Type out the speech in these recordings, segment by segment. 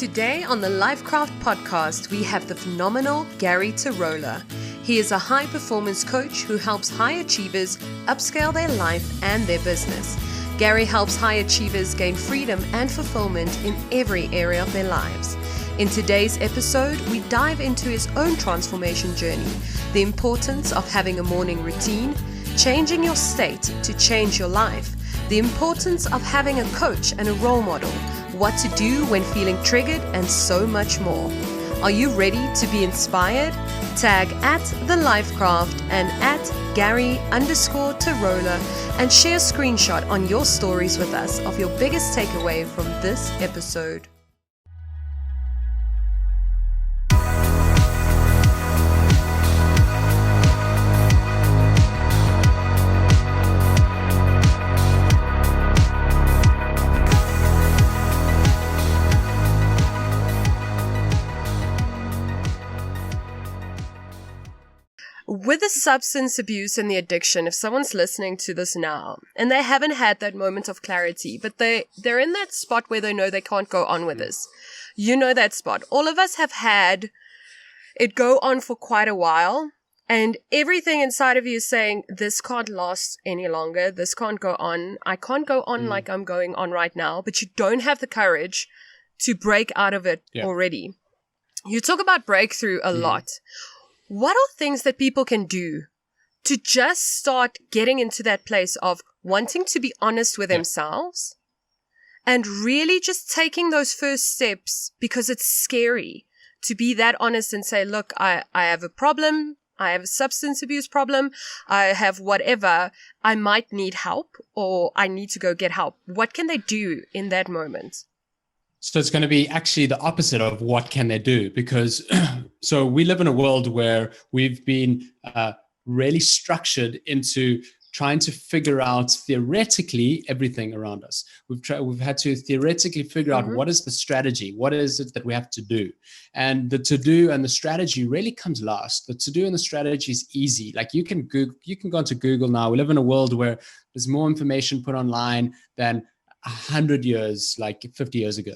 Today on the LifeKraft Podcast, we have the phenomenal Gary Tarola. He is a high-performance coach who helps high achievers upscale their life and their business. Gary helps high achievers gain freedom and fulfillment in every area of their lives. In today's episode, we dive into his own transformation journey, the importance of having a morning routine, changing your state to change your life, the importance of having a coach and a role model, what to do when feeling triggered, and so much more. Are you ready to be inspired? Tag at the LifeKraft and at Gary_Tarola and share a screenshot on your stories with us of your biggest takeaway from this episode. With the substance abuse and the addiction, if someone's listening to this now and they haven't had that moment of clarity, but they're in that spot where they know they can't go on with this. You know that spot. All of us have had it go on for quite a while, and everything inside of you is saying, this can't last any longer. This can't go on. I can't go on like I'm going on right now, but you don't have the courage to break out of it already. You talk about breakthrough a lot. What are things that people can do to just start getting into that place of wanting to be honest with themselves and really just taking those first steps, because it's scary to be that honest and say, look, I have a problem. I have a substance abuse problem. I have whatever. I might need help, or I need to go get help. What can they do in that moment? So it's going to be actually the opposite of what can they do, because so we live in a world where we've been really structured into trying to figure out theoretically everything around us. We've had to theoretically figure out what is the strategy, what is it that we have to do, and the to do and the strategy really comes last. The to do and the strategy is easy. Like you can go into Google now. We live in a world where there's more information put online than 100 years, like 50 years ago,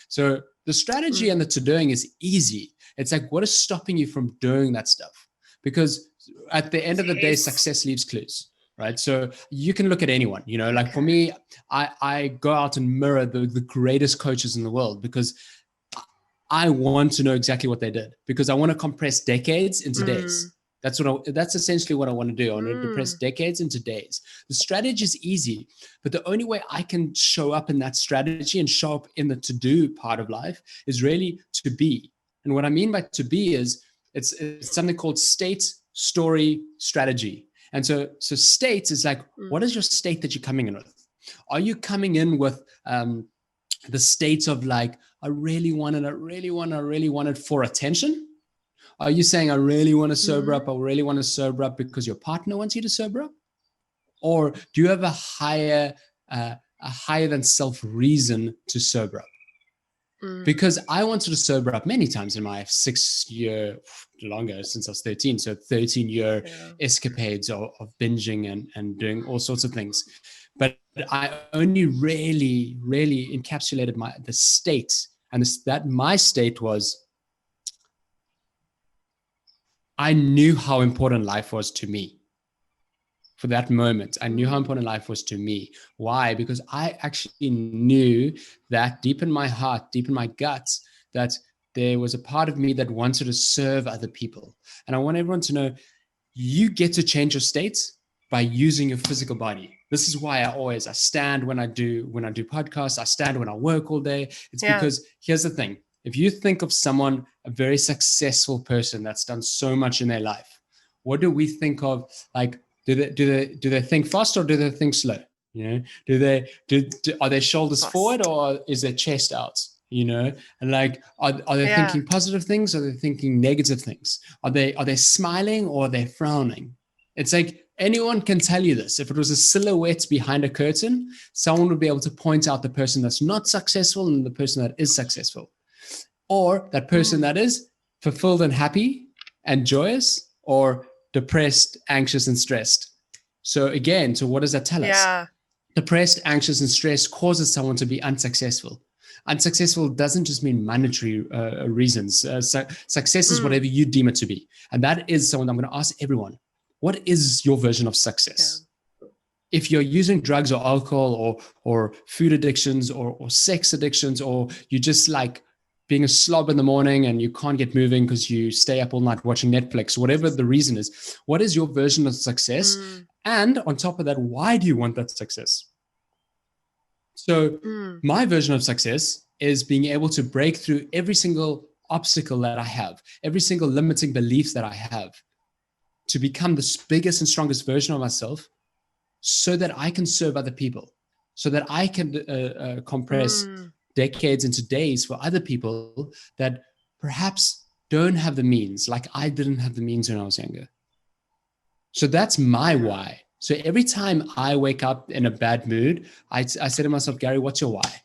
So the strategy and the to-doing is easy. It's like, what is stopping you from doing that stuff? Because at the end of the day, success leaves clues, right? So you can look at anyone, like for me, I go out and mirror the greatest coaches in the world, because I want to know exactly what they did, because I want to compress decades into days. That's essentially what I want to do. I want to compress decades into days. The strategy is easy, but the only way I can show up in that strategy and show up in the to-do part of life is really to be. And what I mean by to be is it's something called state, story, strategy. And so state is like, what is your state that you're coming in with? Are you coming in with the state of like, I really want it for attention? Are you saying, I really want to sober up? I really want to sober up because your partner wants you to sober up? Or do you have a higher than self reason to sober up? Because I wanted to sober up many times in my 6 year, longer, since I was 13. So 13-year escapades of binging and doing all sorts of things. But I only really encapsulated the state. And my state was, I knew how important life was to me. For that moment, I knew how important life was to me. Why? Because I actually knew that deep in my heart, deep in my guts, that there was a part of me that wanted to serve other people. And I want everyone to know, you get to change your state by using your physical body. This is why I stand when I do podcasts. I stand when I work all day. It's because here's the thing. If you think of someone, a very successful person that's done so much in their life, what do we think of? Like, do they think fast or do they think slow? Are their shoulders forward or is their chest out? And like, are they thinking positive things or are they thinking negative things? Are they smiling or are they frowning? It's like, anyone can tell you this. If it was a silhouette behind a curtain, someone would be able to point out the person that's not successful and the person that is successful. Or that person that is fulfilled and happy and joyous, or depressed, anxious, and stressed. So again, what does that tell us? Depressed, anxious, and stressed causes someone to be unsuccessful. unsuccessful doesn't just mean monetary reasons. Success is whatever you deem it to be. And that is something I'm going to ask everyone. What is your version of success? Yeah. If you're using drugs or alcohol or food addictions or sex addictions, or you just like being a slob in the morning and you can't get moving because you stay up all night watching Netflix, whatever the reason is, what is your version of success? And on top of that, why do you want that success? So my version of success is being able to break through every single obstacle that I have, every single limiting belief that I have, to become the biggest and strongest version of myself, so that I can serve other people, so that I can compress decades into days for other people that perhaps don't have the means, like I didn't have the means when I was younger. So that's my why. So every time I wake up in a bad mood, I say to myself, Gary, what's your why?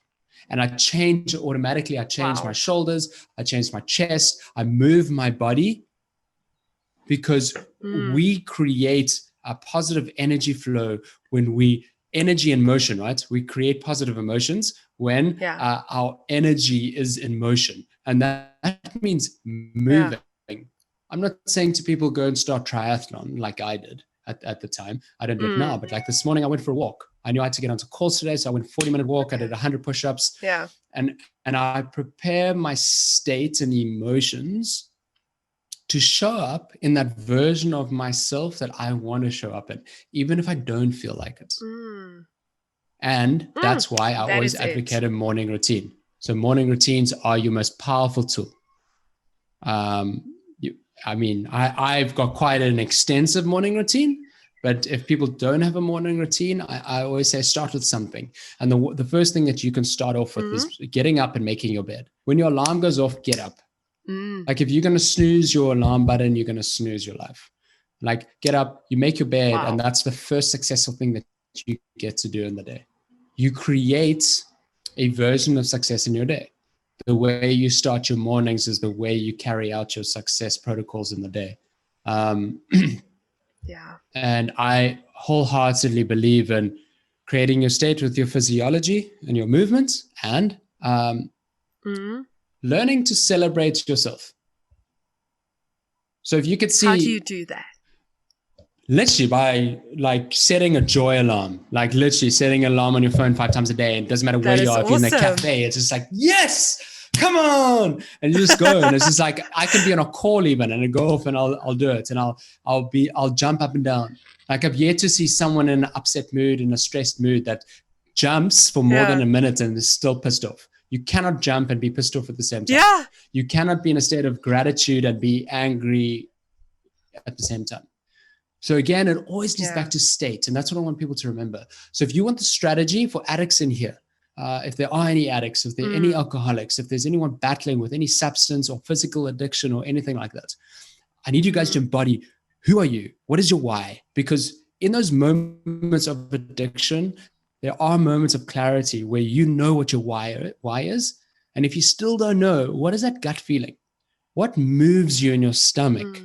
And I change automatically. I change my shoulders. I change my chest. I move my body, because we create a positive energy flow when we energy and motion, right? We create positive emotions when our energy is in motion. And that means moving. Yeah. I'm not saying to people, go and start triathlon like I did at the time. I don't do it now, but like this morning I went for a walk. I knew I had to get onto calls today. So I went 40-minute walk. I did 100 push-ups. Yeah. And I prepare my state and emotions to show up in that version of myself that I want to show up in, even if I don't feel like it. And that's why I always advocate a morning routine. So morning routines are your most powerful tool. I've got quite an extensive morning routine, but if people don't have a morning routine, I always say start with something. And the first thing that you can start off with is getting up and making your bed. When your alarm goes off, get up. Like if you're going to snooze your alarm button, you're going to snooze your life. Like get up, you make your bed, and that's the first successful thing that you get to do in the day. You create a version of success in your day. The way you start your mornings is the way you carry out your success protocols in the day. And I wholeheartedly believe in creating your state with your physiology and your movements, and learning to celebrate yourself. So if you could see, how do you do that? Literally by like setting a joy alarm, like literally setting an alarm on your phone 5 times a day. And it doesn't matter where you are. If you're in the cafe, it's just like, yes, come on. And you just go. And it's just like, I can be on a call even and I go off and I'll do it. And I'll jump up and down. Like I've yet to see someone in an upset mood, in a stressed mood, that jumps for more than a minute and is still pissed off. You cannot jump and be pissed off at the same time. Yeah. You cannot be in a state of gratitude and be angry at the same time. So again, it always leads back to state. And that's what I want people to remember. So if you want the strategy for addicts in here, if there are any addicts, if there are any alcoholics, if there's anyone battling with any substance or physical addiction or anything like that, I need you guys to embody, who are you? What is your why? Because in those moments of addiction, there are moments of clarity where you know what your why is. And if you still don't know, what is that gut feeling? What moves you in your stomach